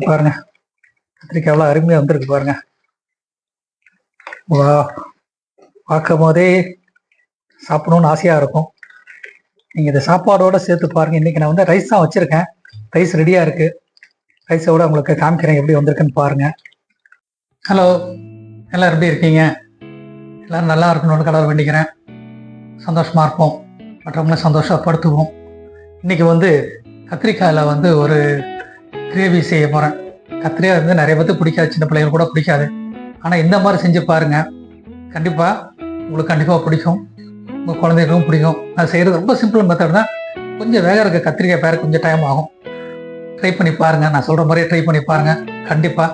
பாருங்க, கத்திரிக்காய் எவ்வளோ அருமையாக வந்திருக்கு பாருங்க. வா, பார்க்கும் போதே சாப்பிடணும்னு ஆசையாக இருக்கும். நீங்கள் இதை சாப்பாடோடு சேர்த்து பாருங்கள். இன்றைக்கி நான் வந்து ரைஸ் தான் வச்சுருக்கேன். ரைஸ் ரெடியாக இருக்குது. ரைஸோடு உங்களுக்கு காமிக்கிறேன் எப்படி வந்திருக்குன்னு பாருங்கள். ஹலோ, எல்லோரும் எப்படி இருக்கீங்க? எல்லோரும் நல்லா இருக்கணும்னு கடவுள் வேண்டிக்கிறேன். சந்தோஷமாக இருப்போம், மற்றவங்களும் சந்தோஷப்படுத்துவோம். இன்றைக்கி வந்து கத்திரிக்காயில் வந்து ஒரு கிரேவி செய்ய போகிறேன். கத்திரிக்காய் வந்து நிறைய பேருக்கு பிடிக்காது, சின்ன பிள்ளைகள் கூட பிடிக்காது. ஆனால் இந்த மாதிரி செஞ்சு பாருங்கள், கண்டிப்பாக உங்களுக்கு கண்டிப்பாக பிடிக்கும், உங்கள் குழந்தைகளுக்கும் பிடிக்கும். அது செய்கிறது ரொம்ப சிம்பிள் மெத்தட் தான். கொஞ்சம் வேக இருக்க கத்திரிக்காய் பேர கொஞ்சம் டைம் ஆகும். ட்ரை பண்ணி பாருங்கள், நான் சொல்கிற மாதிரியே ட்ரை பண்ணி பாருங்கள். கண்டிப்பாக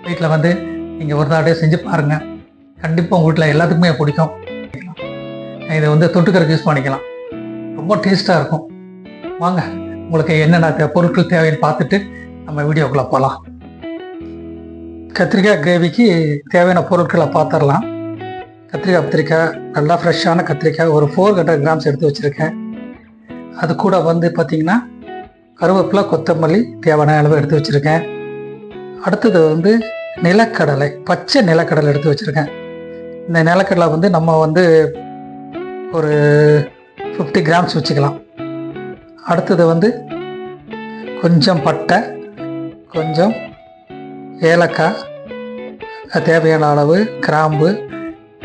வீட்டில் வந்து நீங்கள் ஒரு தாடையே செஞ்சு பாருங்கள். கண்டிப்பாக உங்கள் வீட்டில் எல்லாத்துக்குமே பிடிக்கும். இதை வந்து தொட்டுக்கறதுக்கு யூஸ் பண்ணிக்கலாம், ரொம்ப டேஸ்ட்டாக இருக்கும். வாங்க, உங்களுக்கு என்னென்ன பொருட்கள் தேவைன்னு பார்த்துட்டு நம்ம வீடியோக்குள்ளே போகலாம். கத்திரிக்காய் கிரேவிக்கு தேவையான பொருட்களை பார்த்துடலாம். கத்திரிக்காய் நல்லா ஃப்ரெஷ்ஷான கத்திரிக்காய் ஒரு 400 கிராம்ஸ் எடுத்து வச்சுருக்கேன். அது கூட வந்து பார்த்திங்கன்னா கருவேப்பிலை, கொத்தமல்லி தேவையான அளவு எடுத்து வச்சுருக்கேன். அடுத்தது வந்து நிலக்கடலை, பச்சை நிலக்கடலை எடுத்து வச்சுருக்கேன். இந்த நிலக்கடலை வந்து நம்ம வந்து ஒரு 50 கிராம்ஸ் வச்சுக்கலாம். அடுத்தது வந்து கொஞ்சம் பட்டை, கொஞ்சம் ஏலக்காய், தேவையான அளவு கிராம்பு.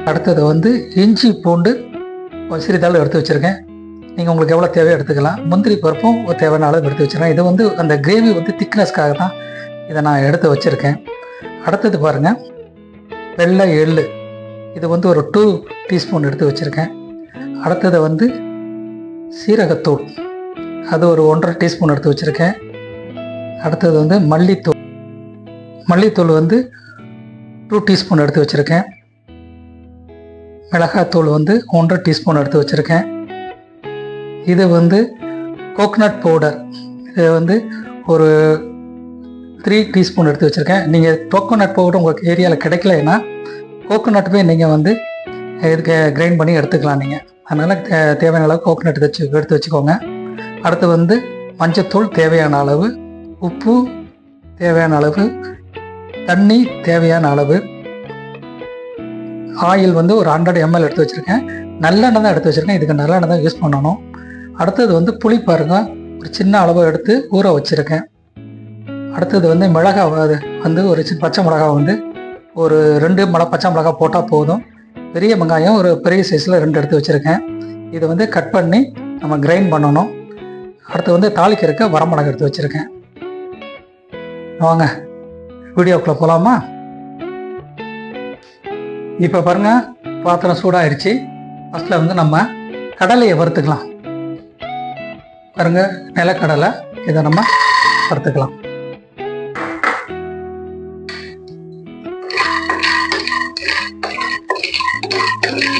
அடுத்தது வந்து இஞ்சி பூண்டு சிறிதளவு எடுத்து வச்சுருக்கேன். நீங்கள் உங்களுக்கு எவ்வளோ தேவையோ எடுத்துக்கலாம். முந்திரி பருப்பும் தேவையான அளவு எடுத்து வச்சுருக்கேன். இது வந்து அந்த கிரேவி வந்து திக்னஸ்க்காக தான் இதை நான் எடுத்து வச்சுருக்கேன். அடுத்தது பாருங்கள், வெள்ளை எள்ளு, இது வந்து ஒரு 2 டீஸ்பூன் எடுத்து வச்சுருக்கேன். அடுத்தது வந்து சீரகத்தூள், அது ஒரு 1.5 டீஸ்பூன் எடுத்து வச்சுருக்கேன். அடுத்தது வந்து மல்லித்தூள் வந்து 2 டீஸ்பூன் எடுத்து வச்சுருக்கேன். மிளகாத்தூள் வந்து 1.5 டீஸ்பூன் எடுத்து வச்சுருக்கேன். இது வந்து கோகனட் பவுடர், இது வந்து ஒரு 3 டீஸ்பூன் எடுத்து வச்சுருக்கேன். நீங்கள் கோகோனட் பவுடர் உங்களுக்கு ஏரியாவில் கிடைக்கலன்னா கோகோனட்டுமே நீங்கள் வந்து இதுக்கு கிரைண்ட் பண்ணி எடுத்துக்கலாம் நீங்கள். அதனால் தேவையான அளவு கோகோனட் எடுத்து வச்சுக்கோங்க. அடுத்து வந்து மஞ்சத்தூள் தேவையான அளவு, உப்பு தேவையான அளவு, தண்ணி தேவையான அளவு, ஆயில் வந்து ஒரு 100 ml எடுத்து வச்சுருக்கேன். நல்லெண்ணெய் தான் எடுத்து வச்சுருக்கேன், இதுக்கு நல்லெண்ணெய் தான் யூஸ் பண்ணணும். அடுத்தது வந்து புளி பாருங்க, ஒரு சின்ன அளவு எடுத்து ஊற வச்சுருக்கேன். அடுத்தது வந்து மிளகாய் வந்து ஒரு பச்சை மிளகாய் வந்து ஒரு 2 பச்சை மிளகாய் போட்டால் போதும். பெரிய வெங்காயம் ஒரு பெரிய சைஸில் 2 எடுத்து வச்சுருக்கேன். இதை வந்து கட் பண்ணி நம்ம கிரைண்ட் பண்ணணும். அடுத்து வந்து தாளிக்கிறதுக்கு வரமிளகாய் எடுத்து வச்சுருக்கேன். வாங்க வீடியோக்குள்ளே போகலாமா? இப்போ பாருங்கள், பாத்திரம் சூடாகிடுச்சு. ஃபஸ்ட்டில் வந்து நம்ம கடலையை வறுத்துக்கலாம். பாருங்கள், நிலக்கடலை, இதை நம்ம வறுத்துக்கலாம்.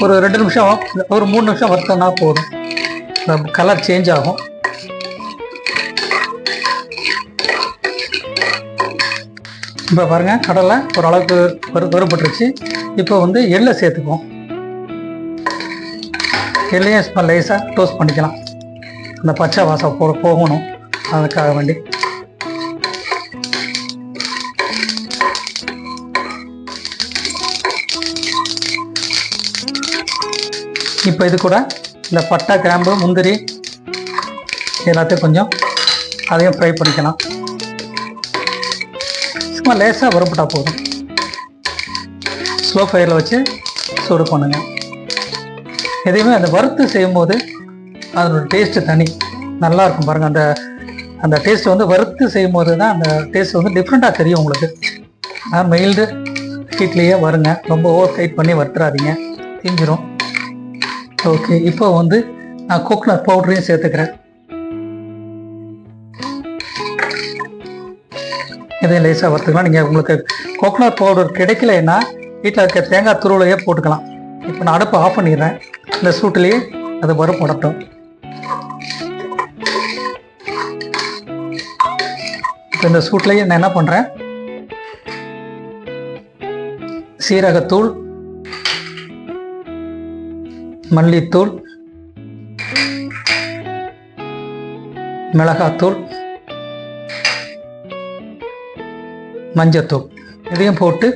ஒரு 2 நிமிஷம், ஒரு 3 நிமிஷம் வறுத்தோம்னா போதும், கலர் சேஞ்ச் ஆகும். இப்போ பாருங்கள், கடலை ஓரளவுக்கு வறுபட்டுருச்சு. இப்போ வந்து எள்ளை சேர்த்துக்குவோம். எள்ளையும் சும்மா லேசாக டோஸ்ட் பண்ணிக்கலாம், அந்த பச்சை வாசம் போகணும், அதுக்காக வேண்டி. இப்போ இது கூட இந்த பட்டை, கிராம்பு, முந்திரி எல்லாத்தையும் கொஞ்சம் அதையும் ஃப்ரை பண்ணிக்கலாம். சும்மா லேசாக வறுப்பட்டா போதும். ஸ்லோ ஃபயரில் வச்சு சூடு பண்ணுங்க. எதையுமே அந்த வறுத்து செய்யும்போது அதனோட டேஸ்ட்டு தனி, நல்லாயிருக்கும் பாருங்கள். அந்த டேஸ்ட் வந்து வறுத்து செய்யும்போது தான் அந்த டேஸ்ட் வந்து டிஃப்ரெண்ட்டாக தெரியும் உங்களுக்கு. மெயில்டு ஹீட்லேயே வருங்க, ரொம்ப ஓவர் ஹீட் பண்ணி வறுத்துறாதீங்க, தீஞ்சிரும். ஓகே, இப்போ வந்து நான் கோகனட் பவுடரையும் சேர்த்துக்கிறேன். இதையும் லேசாக வறுத்துக்கலாம். நீங்கள் உங்களுக்கு கோகனட் பவுடர் கிடைக்கலன்னா வீட்டில் இருக்க தேங்காய் துருவலையே போட்டுக்கலாம். இப்போ நான் அடுப்பை ஆஃப் பண்ணிடுறேன். இந்த சூட்டிலேயே அது வறுபடட்டும். இப்போ இந்த சூட்லேயே நான் என்ன பண்ணுறேன், சீரகத்தூள், மல்லித்தூள், மிளகாத்தூள், மஞ்சத்தூள் இதையும் போட்டு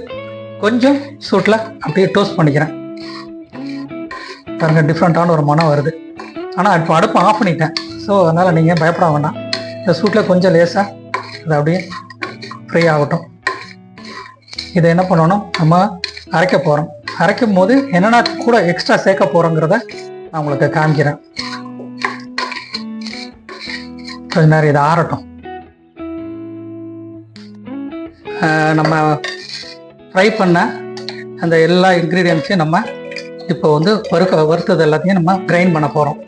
கொஞ்சம் சூட்டில் அப்படியே டோஸ்ட் பண்ணிக்கிறேன். பாருங்கள், டிஃப்ரெண்ட்டான ஒரு மனம் வருது. ஆனால் இப்போ அடுப்பை ஆஃப் பண்ணிட்டேன். ஸோ அதனால் நீங்கள் பயப்பட வேண்டாம். இந்த சூட்டில் கொஞ்சம் லேசாக அதை அப்படியே ஃப்ரை ஆகட்டும். இதை என்ன பண்ணணும், நம்ம அரைக்க போகிறோம். அரைக்கும் போது என்னென்னா கூட எக்ஸ்ட்ரா சேர்க்க போகிறோங்கிறத நான் உங்களுக்கு காமிக்கிறேன். கொஞ்ச நேரம் இதை ஆறட்டும். நம்ம ஃப்ரை பண்ண அந்த எல்லா இன்க்ரீடியன்ஸையும் நம்ம இப்போ வந்து வறுத்தது எல்லாத்தையும் நம்ம கிரைண்ட் பண்ண போகிறோம்.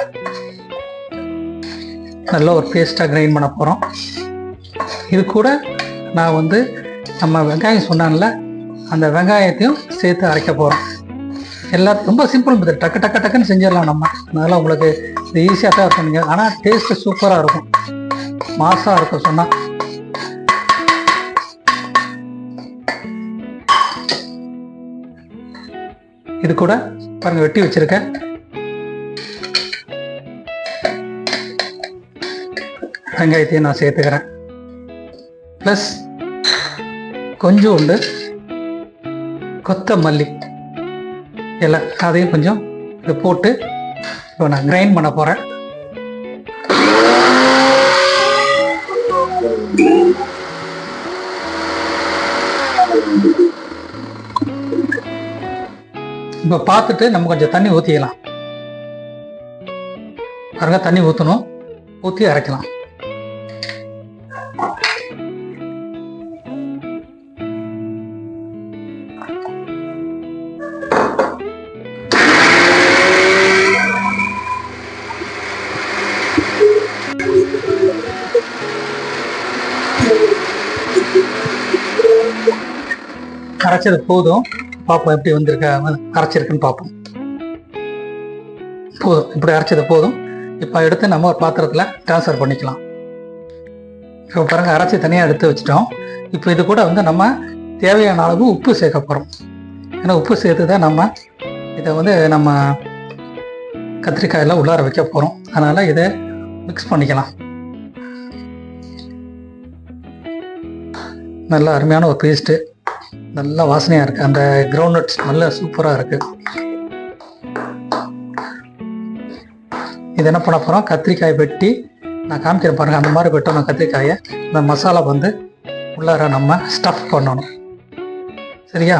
நல்ல ஒரு பேஸ்ட்டாக கிரைண்ட் பண்ண போகிறோம். இது கூட நான் வந்து நம்ம வெங்காயம் சொன்னான்ல, அந்த வெங்காயத்தையும் சேர்த்து அரைக்க போகிறோம். எல்லாத்தையும் ரொம்ப சிம்பிள் மெத்தட், டக்கு டக்கு டக்குன்னு செஞ்சிடலாம் நம்ம. அதனால் உங்களுக்கு இது ஈஸியாக தான் இருக்குங்க. ஆனால் டேஸ்ட்டு சூப்பராக இருக்கும், மாசாக இருக்கும் சொன்னால். இது கூட பாருங்க, வெட்டி வச்சிருக்கேன் வெங்காயத்தையும் நான் சேர்த்துக்கிறேன். ப்ளஸ் கொஞ்சோண்டு கொத்தமல்லி இலை, அதையும் கொஞ்சம் இது போட்டு இப்போ நான் கிரைண்ட் பண்ண போகிறேன். இப்போ பார்த்துட்டு நம்ம கொஞ்சம் தண்ணி ஊற்றிக்கலாம். பாருங்க, தண்ணி ஊற்றணும், ஊற்றி அரைக்கலாம். அரைச்சது போதும், பார்ப்போம் எப்படி வந்திருக்க, அரைச்சிருக்குன்னு பார்ப்போம். போதும், இப்படி அரைச்சது போதும். இப்போ எடுத்து நம்ம ஒரு பாத்திரத்தில் ட்ரான்ஸ்ஃபர் பண்ணிக்கலாம். இப்போ பாருங்கள், அரைச்சி தனியாக எடுத்து வச்சிட்டோம். இப்போ இது கூட வந்து நம்ம தேவையான அளவு உப்பு சேர்க்க போகிறோம். ஏன்னா உப்பு சேர்த்து தான் நம்ம இதை வந்து நம்ம கத்திரிக்காயெல்லாம் உள்ளார வைக்க போகிறோம். அதனால் இதை மிக்ஸ் பண்ணிக்கலாம். நல்ல அருமையான ஒரு பேஸ்ட்டு, நல்ல வாசனையாக இருக்குது. அந்த கிரவுண்ட்நட்ஸ் நல்ல சூப்பராக இருக்குது. இது என்ன பண்ண போகிறோம், கத்திரிக்காய் வெட்டி நான் காமிக்கிறேன் பாருங்கள். அந்த மாதிரி வெட்டணும் கத்திரிக்காயை. இந்த மசாலா வந்து உள்ளார நம்ம ஸ்டஃப் பண்ணணும். சரியா?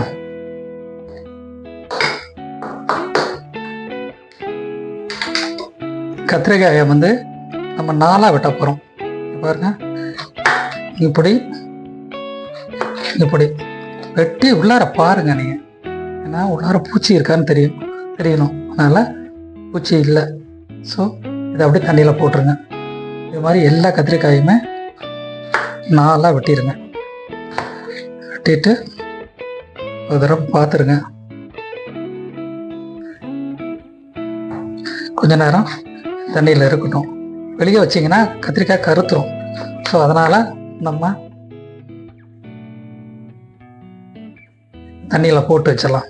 கத்திரிக்காயை வந்து நம்ம 4ஆக வெட்ட போகிறோம். பாருங்க, இப்படி இப்படி வெட்டி உள்ளார பாருங்க நீங்கள். ஏன்னா உள்ளார பூச்சி இருக்கான்னு தெரியணும். அதனால் பூச்சி இல்லை. ஸோ இதை அப்படியே தண்ணியில் போட்டுருங்க. இது மாதிரி எல்லா கத்திரிக்காயுமே 4ஆக வெட்டிடுங்க. வெட்டிட்டு ஒரு தடவை பார்த்துருங்க. கொஞ்ச நேரம் தண்ணியில் இருக்கட்டும். வெளியே வச்சிங்கன்னா கத்திரிக்காய் கருத்துரும். ஸோ அதனால் நம்ம தண்ணியில் போட்டு வச்சிடலாம்.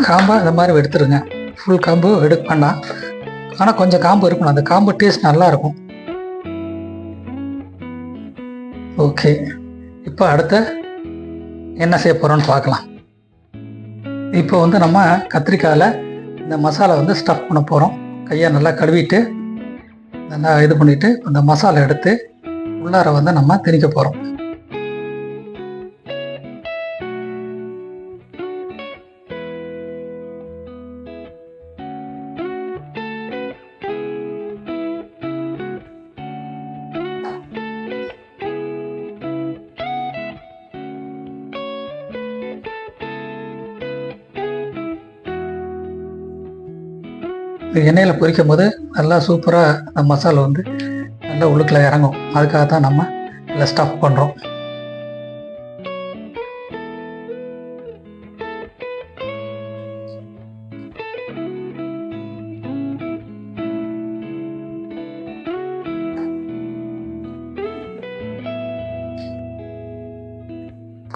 காம்பை இந்த மாதிரி எடுத்துருங்க. ஃபுல் காம்பு எடுக்க வேண்டாம், ஆனால் கொஞ்சம் காம்பு இருக்கணும். அந்த காம்பு டேஸ்ட் நல்லாயிருக்கும். ஓகே, இப்போ அடுத்த என்ன செய்ய போகிறோன்னு பார்க்கலாம். இப்போ வந்து நம்ம கத்திரிக்காயில் இந்த மசாலா வந்து ஸ்டஃப் பண்ண போகிறோம். கையை நல்லா கழுவிட்டு நல்லா இது பண்ணிவிட்டு அந்த மசாலா எடுத்து உள்ளார வந்து நம்ம திணிக்க போகிறோம். எண்ணெயில் பொரிக்கும் போது நல்லா சூப்பராக அந்த மசாலா வந்து நல்லா உள்ளுக்குள்ள இறங்கும். அதுக்காக தான் நம்ம இதில் ஸ்டஃப் பண்ணுறோம்.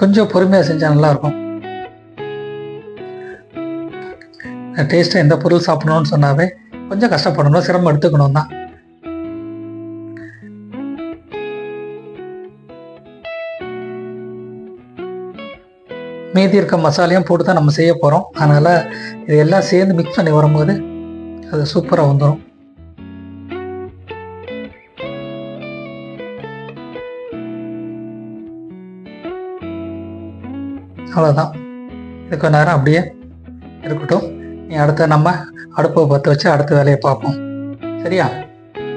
கொஞ்சம் பொறுமையாக செஞ்சால் நல்லாயிருக்கும். டேஸ்ட்டாக எந்த பொருள் சாப்பிடணும்னு சொன்னாவே கொஞ்சம் கஷ்டப்படணும், சிரமம் எடுத்துக்கணும் தான். மீதி இருக்க மசாலையும் போட்டு தான் நம்ம செய்ய போகிறோம். அதனால் இது எல்லாம் சேர்ந்து மிக்ஸ் பண்ணி வரும்போது அது சூப்பராக வந்துடும். அவ்வளோதான். இது கொஞ்ச நேரம் அப்படியே இருக்கட்டும். நீ அடுத்த நம்ம அடுப்பை பற்ற வச்சு அடுத்த வேலையை பார்ப்போம். சரியா?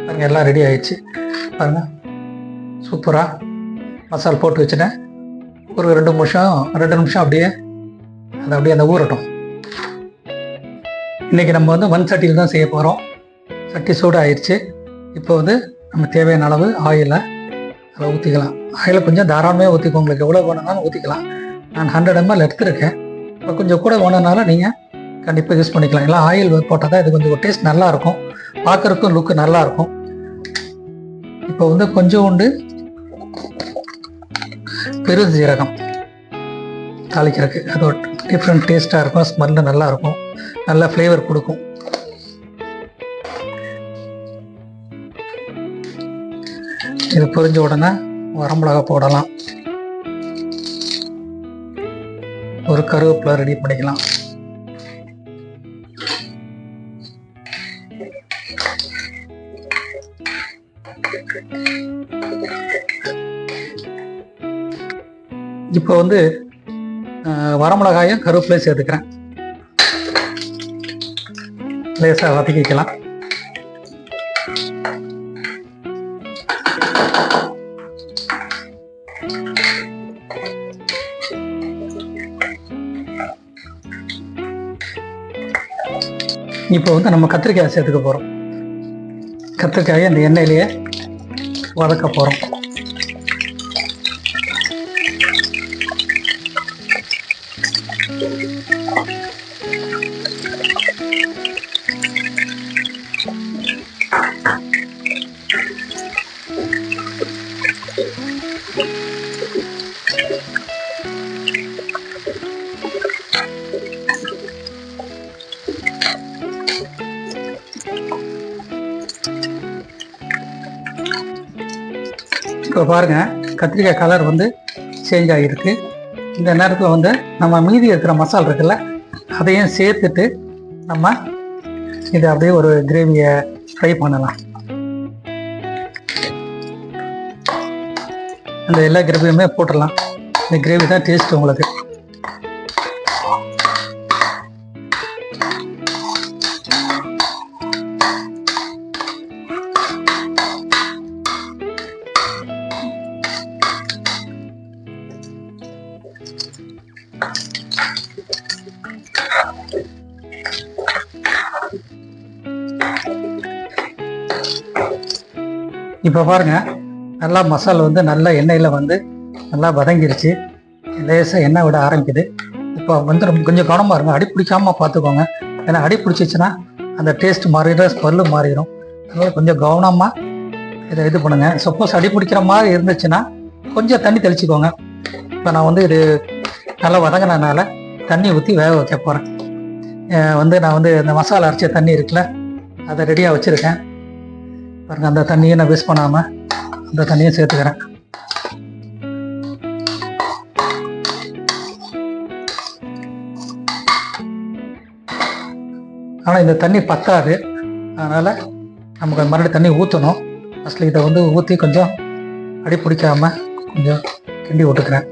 பாருங்கள், எல்லாம் ரெடி ஆயிடுச்சு. பாருங்கள், சூப்பராக மசாலா போட்டு வச்சுட்டேன். ஒரு 2 நிமிஷம் அப்படியே அந்த ஊறட்டும். இன்றைக்கி நம்ம வந்து மண் சட்டியில் தான் செய்ய போகிறோம். சட்டி சூடு ஆயிடுச்சு. இப்போ வந்து நம்ம தேவையான அளவு ஆயிலை அதில் ஊற்றிக்கலாம். ஆயிலை கொஞ்சம் தாராளமாக ஊற்றிக்கோ, உங்களுக்கு எவ்வளோ வேணும்னாலும் ஊற்றிக்கலாம். நான் 100 ml எடுத்துருக்கேன். இப்போ கொஞ்சம் கூட வேணுனால நீங்கள் கண்டிப்பாக யூஸ் பண்ணிக்கலாம். எல்லாம் ஆயில் போட்டால் தான் இது கொஞ்சம் டேஸ்ட் நல்லாயிருக்கும், பார்க்குறதுக்கும் லுக்கு நல்லாயிருக்கும். இப்போ வந்து கொஞ்சோண்டு பெருஞ்சீரகம் தாளிக்கிறதுக்கு, அது ஒரு டிஃப்ரெண்ட் டேஸ்ட்டாக இருக்கும், ஸ்மெல்லு நல்லாயிருக்கும், நல்ல ஃப்ளேவர் கொடுக்கும். இது பொரிஞ்ச உடனே வரமிளகா போடலாம். ஒரு கருவேப்பிலை ரெடி பண்ணிக்கலாம். இப்போ வந்து வரமிளகாயும் கருவேப்பிலையும் சேர்த்துக்கிறேன். லேசாக வதக்கிக்கலாம். இப்போ வந்து நம்ம கத்திரிக்காயை சேர்த்துக்க போகிறோம். கத்திரிக்காயை அந்த எண்ணெயிலேயே வதக்க போகிறோம். இப்போ பாருங்கள், கத்திரிக்காய் கலர் வந்து சேஞ்ச் ஆகிருக்கு. இந்த நேரத்தில் வந்து நம்ம மீதி இருக்கிற மசாலா இருக்குல்ல, அதையும் சேர்த்துட்டு நம்ம இதை அப்படியே ஒரு கிரேவியை ஃப்ரை பண்ணலாம். அந்த எல்லா கிரேவியுமே போட்டுடலாம். இந்த கிரேவி தான் டேஸ்ட் உங்களுக்கு. இப்போ பாருங்கள், நல்லா மசாலா வந்து நல்லா எண்ணெயில் வந்து நல்லா வதங்கிருச்சு. லேசாக எண்ணெய் விட ஆரம்பிக்குது. இப்போ வந்து கொஞ்சம் கவனமாக இருங்க, அடி பிடிக்காமல் பார்த்துக்கோங்க. ஏன்னா அடி பிடிச்சிச்சின்னா அந்த டேஸ்ட் மாறிடும், ஸ்மெல்லு மாறிடும். அதனால் கொஞ்சம் கவனமாக இதை இது பண்ணுங்கள். சப்போஸ் அடி பிடிக்கிற மாதிரி இருந்துச்சுன்னா கொஞ்சம் தண்ணி தெளிச்சிக்கோங்க. இப்போ நான் வந்து இது நல்லா வதங்கினதுனால தண்ணி ஊற்றி வேக வைக்க போகிறேன். நான் வந்து இந்த மசாலா அரைச்ச தண்ணி இருக்குல்ல, அதை ரெடியாக வச்சுருக்கேன். பாருங்கள், அந்த தண்ணியை நான் வேஸ்ட் பண்ணாமல் அந்த தண்ணியை சேர்த்துக்கிறேன். ஆனால் இந்த தண்ணி பத்தாது, அதனால் நமக்கு மறுபடியும் தண்ணி ஊற்றணும். ஃபஸ்ட்டில் இதை வந்து ஊற்றி கொஞ்சம் அடி பிடிக்காமல் கொஞ்சம் கிண்டி விட்டுக்கிறேன்.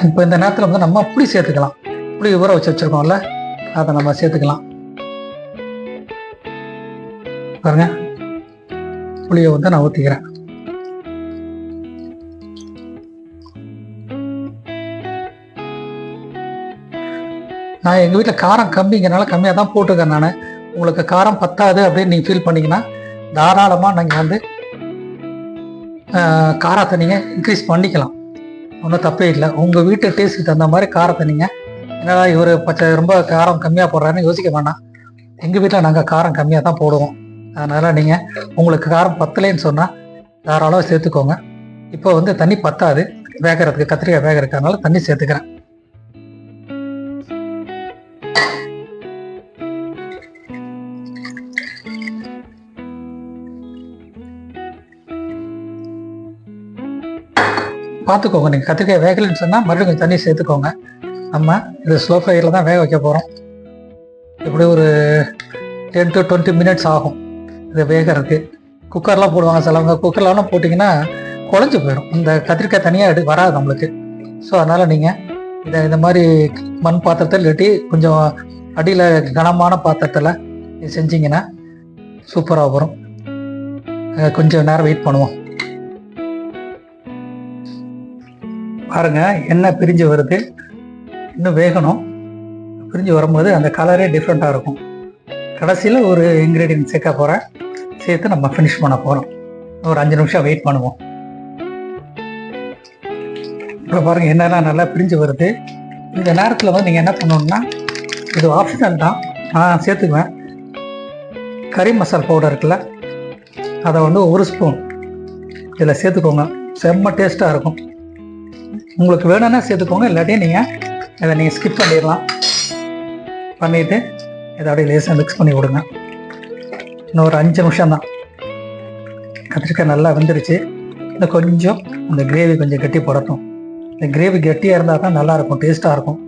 இப்போ இந்த நேரத்தில் வந்து நம்ம புளி சேர்த்துக்கலாம். புளி ஊற வச்சுருக்கோம்ல, அதை நம்ம சேர்த்துக்கலாம். பாருங்க, புளியை வந்து நான் ஊற்றிக்கிறேன். நான் எங்கள் வீட்டில் காரம் கம்மிங்கிறனால கம்மியாக தான் போட்டுருக்கேன். நான் உங்களுக்கு காரம் பத்தாது அப்படின்னு நீங்கள் ஃபீல் பண்ணிங்கன்னா தாராளமாக நீங்கள் வந்து காரத்தை நீங்கள் இன்க்ரீஸ் பண்ணிக்கலாம். ஒன்றும் தப்பே இல்லை. உங்கள் வீட்டு டேஸ்ட்டுக்கு தகுந்த மாதிரி காரத்தை நீங்கள், என்னடா இவர் ரொம்ப காரம் கம்மியாக போடுறாருன்னு யோசிக்க வேண்டாம். எங்கள் வீட்டில் நாங்கள் காரம் கம்மியாக தான் போடுவோம். அதனால் நீங்கள் உங்களுக்கு காரம் பத்தலைன்னு சொன்னால் தாராளமாக சேர்த்துக்கோங்க. இப்போ வந்து தண்ணி பத்தாது வேகிறதுக்கு, கத்திரிக்காய் வேகிறதுனால தண்ணி சேர்த்துக்கிறேன். பார்த்துக்கோங்க, நீங்கள் கத்திரிக்காய் வேகலைன்னு சொன்னால் மறுபடியும் கொஞ்சம் தண்ணி சேர்த்துக்கோங்க. நம்ம இது ஸ்லோ ஃப்ளையரில் தான் வேக வைக்க போகிறோம். இப்படி ஒரு 10 to 20 மினிட்ஸ் ஆகும் இது வேகிறதுக்கு. குக்கர்லாம் போடுவாங்க சிலவங்க, குக்கர்லாம் போட்டிங்கன்னா குழஞ்சி போயிடும், இந்த கத்திரிக்காய் தனியாக வராது நம்மளுக்கு. ஸோ அதனால் நீங்கள் இந்த மாதிரி மண் பாத்திரத்தில் இல்லாட்டி கொஞ்சம் அடியில் கனமான பாத்திரத்தில் செஞ்சிங்கன்னா சூப்பராக வரும். கொஞ்சம் நேரம் வெயிட் பண்ணுவோம். பாருங்கள், எண்ணெய் பிரிஞ்சு வருது, இன்னும் வேகணும். பிரிஞ்சு வரும்போது அந்த கலரே டிஃப்ரெண்ட்டாக இருக்கும். கடைசியில் ஒரு இன்க்ரீடியன்ட் சேர்க்க போகிறேன், சேர்த்து நம்ம ஃபினிஷ் பண்ண போகிறோம். ஒரு 5 நிமிஷம் வெயிட் பண்ணுவோம். இப்போ பாருங்கள், எண்ணெய்லாம் நல்லா பிரிஞ்சு வருது. இந்த நேரத்தில் வந்து நீங்கள் என்ன பண்ணணுன்னா, இது ஆப்ஷனல் தான், நான் சேர்த்துக்குவேன். கறி மசாலா பவுடர் இருக்குல்ல, அதை வந்து 1 ஸ்பூன் இதில் சேர்த்துக்கோங்க. செம்ம டேஸ்ட்டாக இருக்கும். உங்களுக்கு வேணும்னா சேர்த்துக்கோங்க, இல்லாட்டியும் நீங்கள் ஸ்கிப் பண்ணிடலாம். பண்ணிவிட்டு இதை அப்படியே லேசாக மிக்ஸ் பண்ணி விடுங்க. இன்னும் ஒரு 5 நிமிஷம் தான். கத்திரிக்காய் நல்லா வெந்துருச்சு. இன்னும் கொஞ்சம் அந்த கிரேவி கொஞ்சம் கட்டி போடட்டும். இந்த கிரேவி கட்டியாக இருந்தால் தான் நல்லாயிருக்கும், டேஸ்ட்டாக இருக்கும்.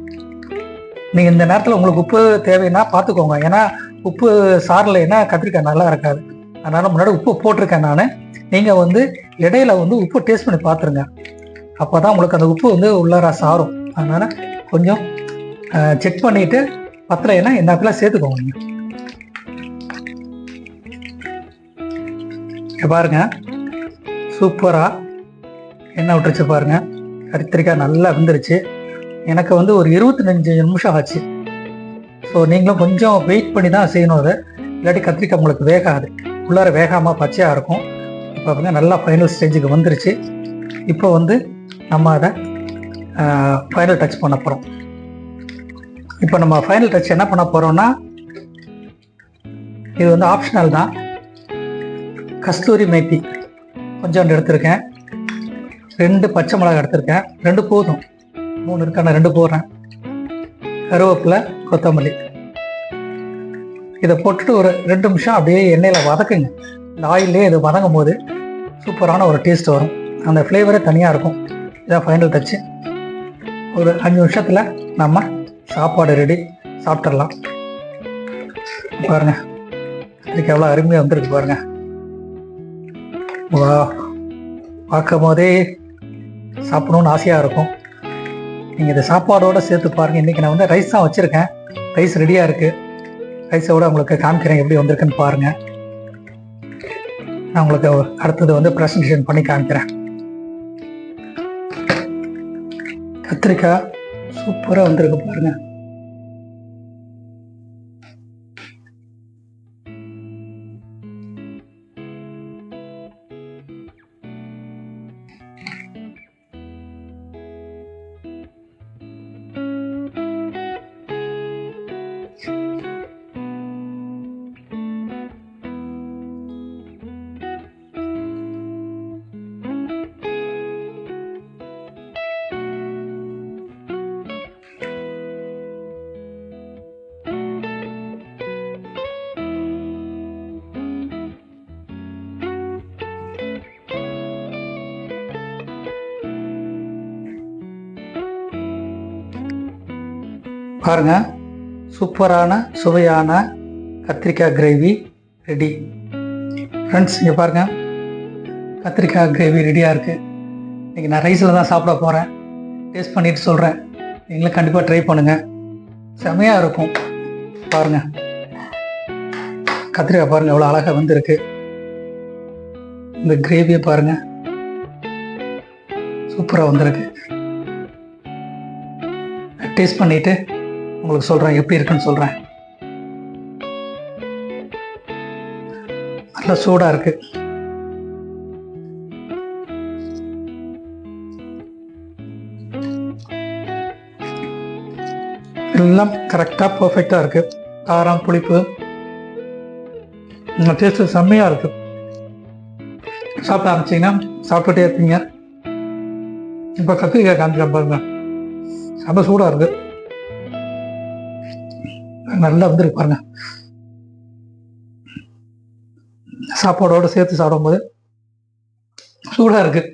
நீங்கள் இந்த நேரத்தில் உங்களுக்கு உப்பு தேவைன்னா பார்த்துக்கோங்க. ஏன்னா உப்பு சாரலைன்னா கத்திரிக்காய் நல்லா இருக்காது. அதனால் முன்னாடி உப்பு போட்டிருக்கேன் நான். நீங்கள் வந்து இடையில வந்து உப்பு டேஸ்ட் பண்ணி பார்த்துருங்க. அப்போ தான் உங்களுக்கு அந்த உப்பு வந்து உள்ளார சாரும். அதனால் கொஞ்சம் செக் பண்ணிவிட்டு பத்தலைன்னா என்னாக்கெல்லாம் சேர்த்துக்கோங்க. நீங்கள் பாருங்க, சூப்பராக எண்ணெய் விட்டுருச்சு பாருங்க. கத்திரிக்காய் நல்லா வெந்துருச்சு. எனக்கு வந்து ஒரு 25 நிமிஷம் ஆச்சு. ஸோ நீங்களும் கொஞ்சம் வெயிட் பண்ணி தான் செய்யணும் அதை, இல்லாட்டி கத்திரிக்காய் உங்களுக்கு வேகாது, உள்ளார வேகாமல் பச்சையாக இருக்கும். இப்போ வந்து நல்லா ஃபைனல் ஸ்டேஜுக்கு வந்துருச்சு. இப்போ வந்து நம்ம அதை ஃபைனல் டச் பண்ண போகிறோம். இப்போ நம்ம ஃபைனல் டச் என்ன பண்ண போகிறோம்னா, இது வந்து ஆப்ஷனல் தான். கஸ்தூரி மேத்தி கொஞ்சம் எடுத்திருக்கேன். 2 பச்சை மிளகாய் எடுத்திருக்கேன். 2 போதும், 3 இருக்கா, நான் 2 போடுறேன். கருவேப்பிலை, கொத்தமல்லி இதை போட்டுட்டு ஒரு 2 நிமிஷம் அப்படியே எண்ணெயில் வதக்குங்க. இந்த ஆயிலே இது வதங்கும் போது சூப்பரான ஒரு டேஸ்ட் வரும். அந்த ஃப்ளேவரே தனியாக இருக்கும். இதான் ஃபைனல் டச்சு. ஒரு 5 நிமிஷத்தில் நம்ம சாப்பாடு ரெடி, சாப்பிட்றலாம். பாருங்கள், இதுக்கு எவ்வளோ அருமையாக வந்துருக்கு பாருங்கள். வா, பார்க்கும் போதே சாப்பிடணுன்னு ஆசையாக இருக்கும். நீங்கள் இதை சாப்பாடோடு சேர்த்து பாருங்கள். இன்றைக்கி நான் வந்து ரைஸ் தான் வச்சுருக்கேன். ரைஸ் ரெடியாக இருக்குது. ரைஸோடு உங்களுக்கு காமிக்கிறேன் எப்படி வந்திருக்குன்னு பாருங்கள். நான் உங்களுக்கு அடுத்தது வந்து ப்ரெசன்டேஷன் பண்ணி காமிக்கிறேன். கத்திரிக்காய் சூப்பராக வந்திருக்கு பாருங்கள். பாருங்கள், சூப்பரான சுவையான கத்திரிக்காய் கிரேவி ரெடி. ஃப்ரெண்ட்ஸ், இங்கே பாருங்கள், கத்திரிக்காய் கிரேவி ரெடியாக இருக்குது. இன்றைக்கி நான் ரைஸில் தான் சாப்பிட போகிறேன். டேஸ்ட் பண்ணிவிட்டு சொல்கிறேன். நீங்களும் கண்டிப்பாக ட்ரை பண்ணுங்கள், செமையாக இருக்கும். பாருங்கள், கத்திரிக்காய் பாருங்கள் எவ்வளோ அழகாக வந்துருக்கு. இந்த கிரேவியை பாருங்கள், சூப்பராக வந்திருக்கு. டேஸ்ட் பண்ணிவிட்டு உங்களுக்கு சொல்கிறேன் எப்படி இருக்குன்னு சொல்கிறேன். நல்லா சூடாக இருக்குது. எல்லாம் கரெக்டாக பர்ஃபெக்டாக இருக்குது. காரம், புளிப்பு டேஸ்ட்டு செம்மையாக இருக்குது. சாப்பிட ஆரம்பிச்சிங்கன்னா சாப்பிட்டுட்டே இருப்பீங்க. இப்போ கத்திரிக்காய் காமிக்கிறேன் பாருங்க, செம்ம சூடாக இருக்குது, நல்லா வந்துருக்கு பாருங்க. சாப்பாடோடு சேர்த்து சாப்பிடும்போது சூடாக இருக்குது.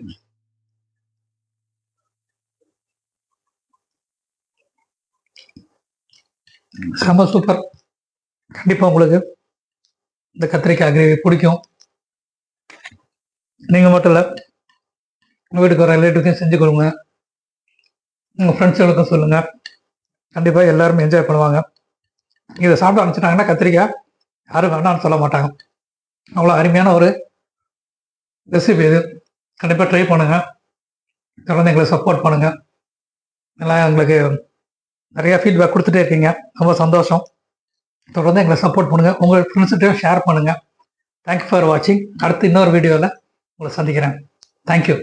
செம்ம சூப்பர். கண்டிப்பாக உங்களுக்கு இந்த கத்திரிக்காய் கிரேவி பிடிக்கும். நீங்கள் மட்டும் இல்லை, உங்கள் வீட்டுக்கு வர ரிலேட்டிவ்ஸையும் செஞ்சு கொடுங்க, உங்கள் ஃப்ரெண்ட்ஸுகளுக்கும் சொல்லுங்கள். கண்டிப்பாக எல்லாருமே என்ஜாய் பண்ணுவாங்க. இதை சாப்பிட ஆரம்பிச்சிட்டாங்கன்னா கத்திரிக்காய் யாரும் வேண்டாம்னு சொல்ல மாட்டாங்க. அவ்வளோ அருமையான ஒரு ரெசிபி இது. கண்டிப்பாக ட்ரை பண்ணுங்கள். தொடர்ந்து எங்களை சப்போர்ட் பண்ணுங்கள். எல்லாம் எங்களுக்கு நிறையா ஃபீட்பேக் கொடுத்துட்டே இருக்கீங்க, ரொம்ப சந்தோஷம். தொடர்ந்து எங்களை சப்போர்ட் பண்ணுங்கள், உங்கள் ஃப்ரெண்ட்ஸ்கிட்டையும் ஷேர் பண்ணுங்கள். தேங்க்யூ ஃபார் வாட்சிங். அடுத்து இன்னொரு வீடியோவில் உங்களை சந்திக்கிறேன். தேங்க்யூ.